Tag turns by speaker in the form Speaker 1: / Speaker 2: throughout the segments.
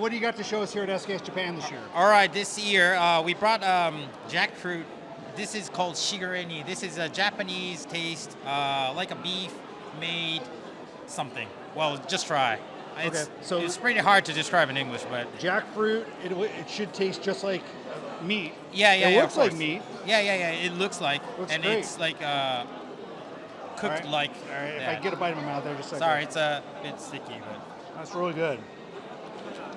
Speaker 1: what do you got to show us here at SKS Japan this year?
Speaker 2: All right, this year we brought jackfruit. This is called shigureni. This is a Japanese taste, like a beef made something. Well, just try.
Speaker 1: Okay, so
Speaker 2: it's pretty hard to describe in English, but
Speaker 1: jackfruit, it should taste just like meat.
Speaker 2: yeah,
Speaker 1: It looks like meat.
Speaker 2: Yeah. It looks like,
Speaker 1: Looks
Speaker 2: and
Speaker 1: great.
Speaker 2: it's like cooked
Speaker 1: All right.
Speaker 2: like.
Speaker 1: All right, if
Speaker 2: yeah.
Speaker 1: I get a bite in my mouth there, just a second.
Speaker 2: Sorry, it's a bit sticky, but
Speaker 1: That's really good.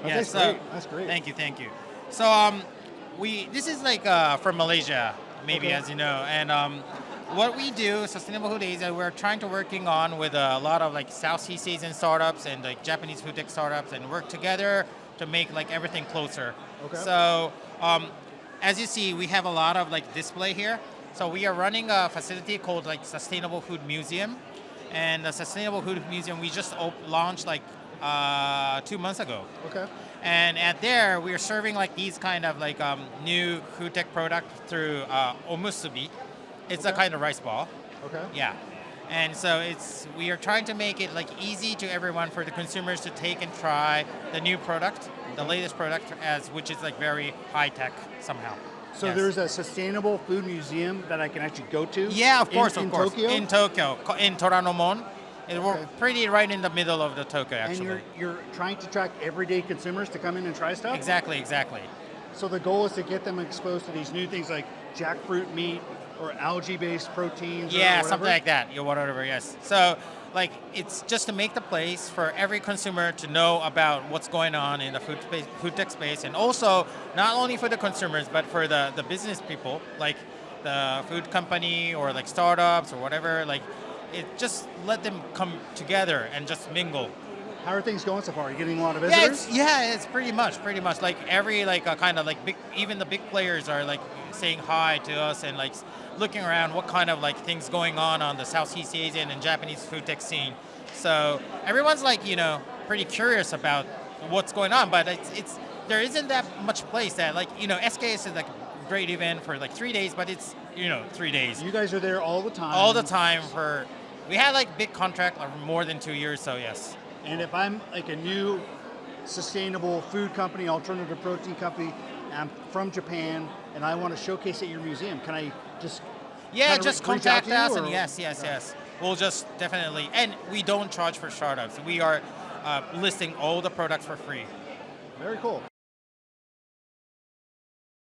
Speaker 1: That
Speaker 2: yeah.
Speaker 1: tastes
Speaker 2: So
Speaker 1: great. That's great.
Speaker 2: thank you. So this is like from Malaysia, maybe,
Speaker 1: Okay.
Speaker 2: as you know, and what we do, Sustainable Food Asia, we're trying to working on with a lot of like Southeast Asian startups and like Japanese food tech startups, and work together to make like everything closer.
Speaker 1: Okay.
Speaker 2: So as you see, we have a lot of like display here. So we are running a facility called like Sustainable Food Museum, and the Sustainable Food Museum we just launched like 2 months ago.
Speaker 1: Okay.
Speaker 2: And at there, we are serving like these kind of like new food tech product through omusubi. It's a
Speaker 1: Okay.
Speaker 2: kind of rice ball.
Speaker 1: Okay.
Speaker 2: Yeah. And so we are trying to make it like easy to everyone for the consumers to take and try the new product, the latest product, which is like very high tech somehow.
Speaker 1: So
Speaker 2: Yes.
Speaker 1: there's a sustainable food museum that I can actually go to.
Speaker 2: Yeah, of course,
Speaker 1: in
Speaker 2: of course.
Speaker 1: Tokyo.
Speaker 2: In Tokyo, in Toranomon. We're
Speaker 1: Okay.
Speaker 2: pretty right in the middle of the Tokyo,
Speaker 1: and
Speaker 2: actually.
Speaker 1: you're trying to attract everyday consumers to come in and try stuff.
Speaker 2: Exactly.
Speaker 1: So the goal is to get them exposed to these new things like jackfruit meat or algae-based proteins. or
Speaker 2: Yeah,
Speaker 1: whatever.
Speaker 2: something like that. Yeah, whatever. Yes. So, like, it's just to make the place for every consumer to know about what's going on in the food tech space, and also not only for the consumers but for the business people, like the food company or like startups or whatever. Like, it just let them come together and just mingle.
Speaker 1: How are things going so far? Are you getting a lot of
Speaker 2: Yeah,
Speaker 1: visitors?
Speaker 2: it's pretty much like every like kind of like big, even the big players are like saying hi to us and like looking around what kind of like things going on the Southeast Asian and Japanese food tech scene. So everyone's like pretty curious about what's going on, but it's there isn't that much place that like SKS is like a great event for like 3 days, but it's 3 days
Speaker 1: You guys are there all the time.
Speaker 2: all the time for. We had like big contract more than 2 years, so yes.
Speaker 1: And if I'm like a new sustainable food company, alternative protein company, and I'm from Japan, and I want to showcase at your museum, can I just
Speaker 2: Yeah,
Speaker 1: kinda
Speaker 2: just
Speaker 1: reach out
Speaker 2: contact
Speaker 1: to you,
Speaker 2: us,
Speaker 1: or-
Speaker 2: and yes. We'll just definitely, and we don't charge for startups. We are listing all the products for free.
Speaker 1: Very cool.